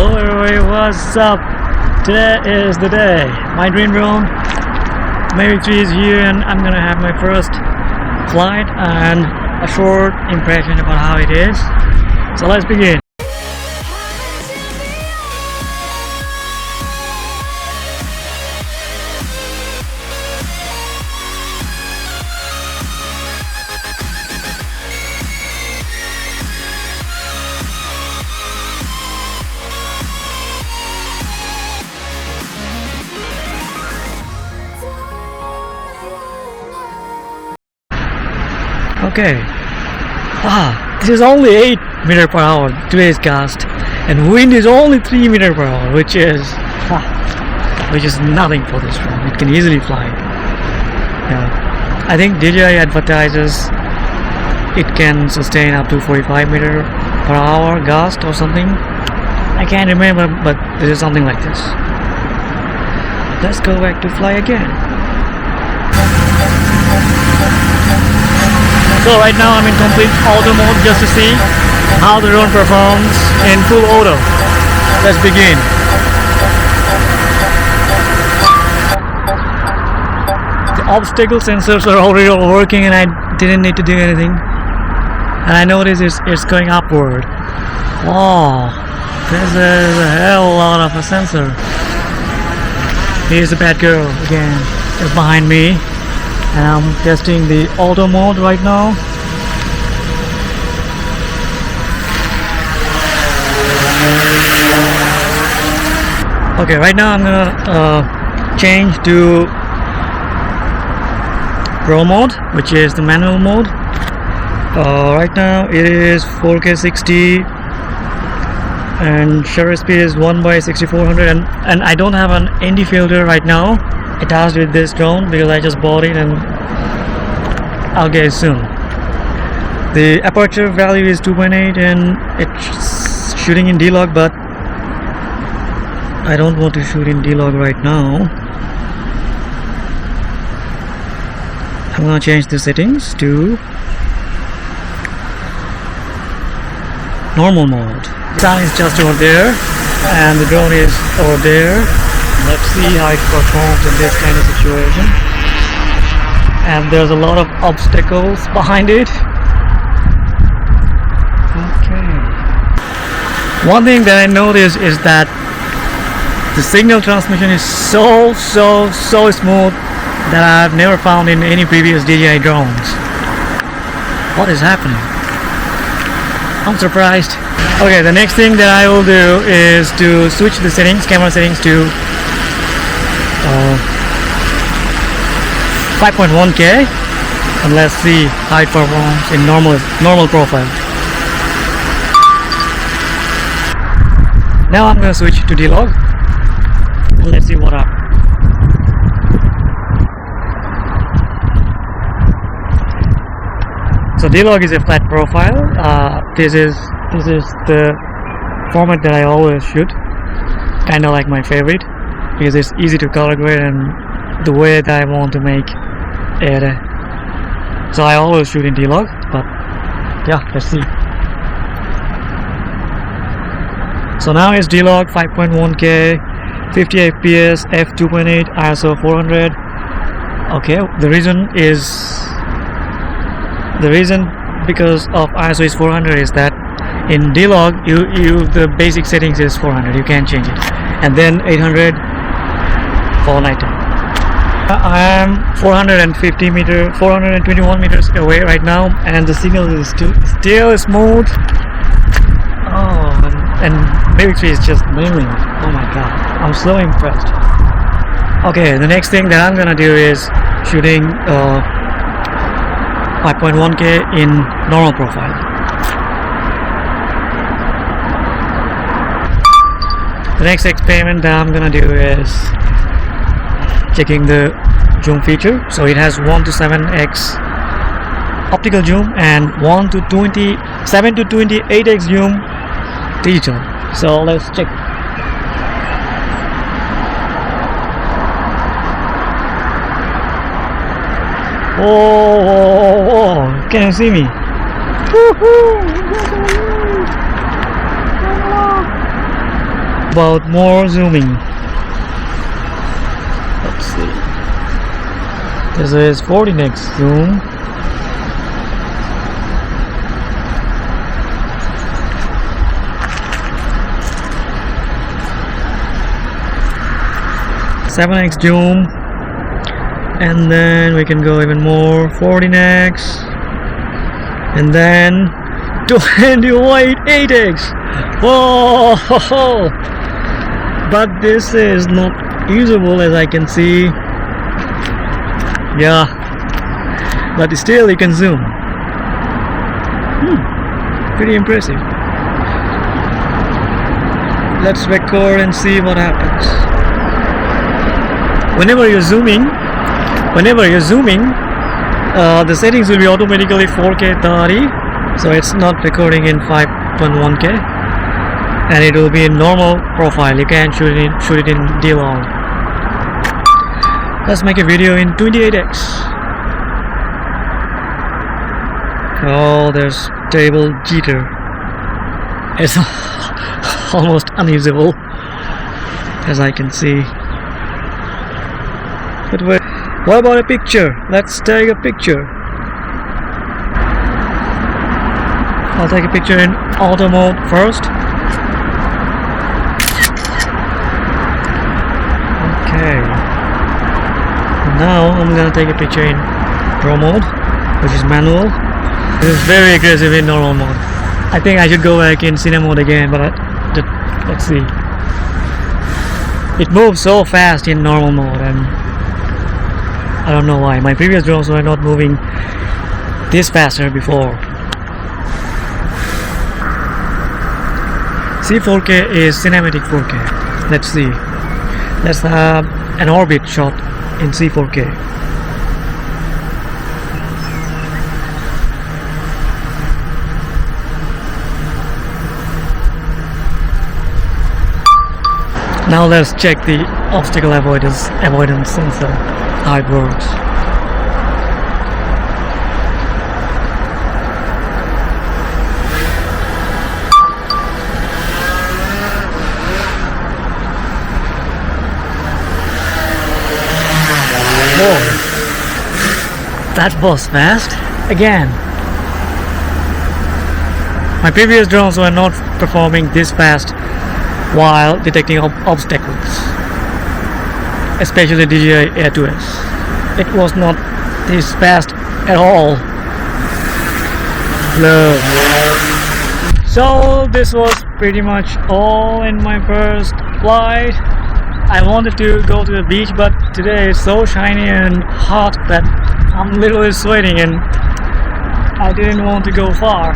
Hello everybody, what's up? Today is the day. My dream drone Mavic 3 is here and I'm gonna have my first flight and a short impression about how it is. So let's begin. Okay, this is only 8 meters per hour today's gust, and wind is only 3 meters per hour, which is nothing for this drone. It can easily fly. Yeah, I think DJI advertises it can sustain up to 45 meters per hour gust or something. I can't remember, but this is something like this. Let's go back to fly again. So right now I'm in complete auto mode just to see how the drone performs in full auto. Let's begin. The obstacle sensors are already working and I didn't need to do anything. And I notice it's going upward. Wow, this is a hell of a lot of a sensor. Here's the bad girl again, just behind me. And I'm testing the auto mode right now. Okay, right now I'm gonna change to Pro mode, which is the manual mode. Right now it is 4K 60 and shutter speed is 1/6400 and I don't have an ND filter right now attached with this drone because I just bought it and I'll get it soon. The aperture value is 2.8 and it's shooting in D-Log, but I don't want to shoot in D-Log right now. I'm gonna change the settings to normal mode. The sun is just over there and the drone is over there. Let's see how it performs in this kind of situation. And there's a lot of obstacles behind it. Okay. One thing that I noticed is that the signal transmission is so smooth that I've never found in any previous DJI drones. What is happening? I'm surprised. Okay, the next thing that I will do is to switch the settings, camera settings to 5.1K and let's see how it performs in normal profile. Now I'm gonna switch to D-Log and let's see what happens. So D-Log is a flat profile. This is the format that I always shoot, kind of like my favorite because it's easy to color grade and the way that I want to make it. So I always shoot in D-Log, but yeah, let's see. So now it's D-Log 5.1K, 50 FPS, f2.8, ISO 400. Okay, the reason because of ISO is 400 is that in D-Log the basic settings is 400, you can't change it, and then 800 for nighttime. I am 421 meters away right now and the signal is still smooth. Oh, and Mavic 3 is just nailing it. Oh my god, I'm so impressed. Okay, the next thing that I'm gonna do is shooting 5.1K in normal profile. The next experiment that I'm gonna do is checking the zoom feature. So it has 1 to 7x optical zoom and 7 to 28x zoom digital. So let's check. Oh, can you see me? about more zooming. Let's see. This is 40x zoom. (7x) zoom, and then we can go even more, 14x, and then 28x. Whoa! But this is not usable, as I can see. Yeah, but still you can zoom. Pretty impressive. Let's record and see what happens. Whenever you're zooming, the settings will be automatically 4K 30, so it's not recording in 5.1K, and it will be in normal profile. You can shoot it in D-Log. Let's make a video in 28x. Oh, there's terrible jitter. It's almost unusable, as I can see. But wait, what about a picture? Let's take a picture. I'll take a picture in auto mode first. Okay. Now I'm gonna take a picture in Pro mode, which is manual. This is very aggressive in normal mode. I think I should go back in Cine mode again, but let's see. It moves so fast in normal mode, and I don't know why. My previous drones were not moving this faster before. C4K is cinematic 4K. Let's see. Let's have an orbit shot in C4K. Now let's check the obstacle avoidance sensor, how it works. Whoa, that was fast again. My previous drones were not performing this fast while detecting obstacles, especially DJI Air 2S. It was not this fast at all. Love. So this was pretty much all in my first flight. I wanted to go to the beach, but today it's so shiny and hot that I'm literally sweating, and I didn't want to go far.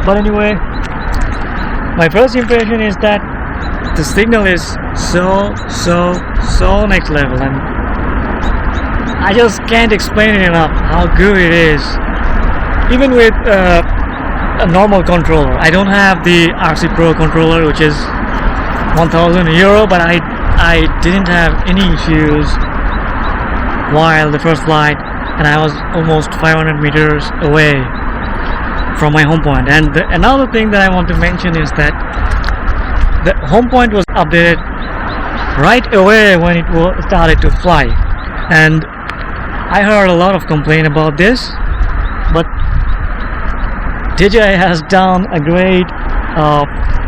But anyway, my first impression is that the signal is so next level, and I just can't explain it enough how good it is. Even with a normal controller, I don't have the RC Pro controller, which is €1,000, but I didn't have any issues while the first flight, and I was almost 500 meters away from my home point. And another thing that I want to mention is that the home point was updated right away when it started to fly, and I heard a lot of complaint about this, but DJI has done a great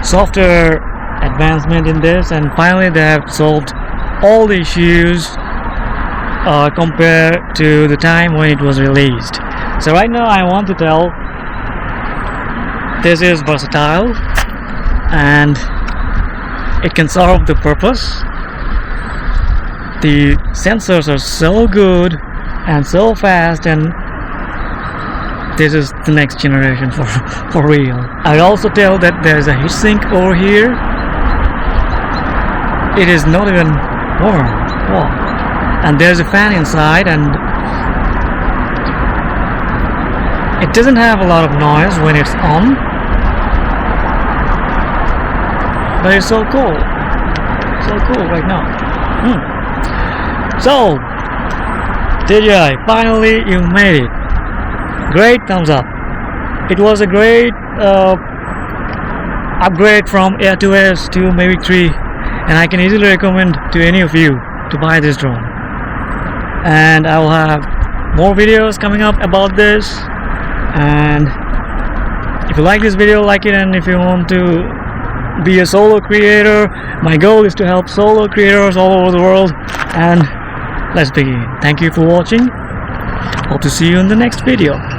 software advancement in this, and finally they have solved all the issues compared to the time when it was released. So right now I want to tell this is versatile and it can serve the purpose. The sensors are so good and so fast, and this is the next generation for real. I also tell that there is a heatsink over here. It is not even warm. Wow. And there's a fan inside, and it doesn't have a lot of noise when it's on, but it's so cool right now. So DJI, finally you made it. Great thumbs up. It was a great upgrade from Air 2S to Mavic 3, and I can easily recommend to any of you to buy this drone. And I will have more videos coming up about this, and if you like this video, like it, and if you want to be a solo creator, my goal is to help solo creators all over the world. And let's begin. Thank you for watching. Hope to see you in the next video.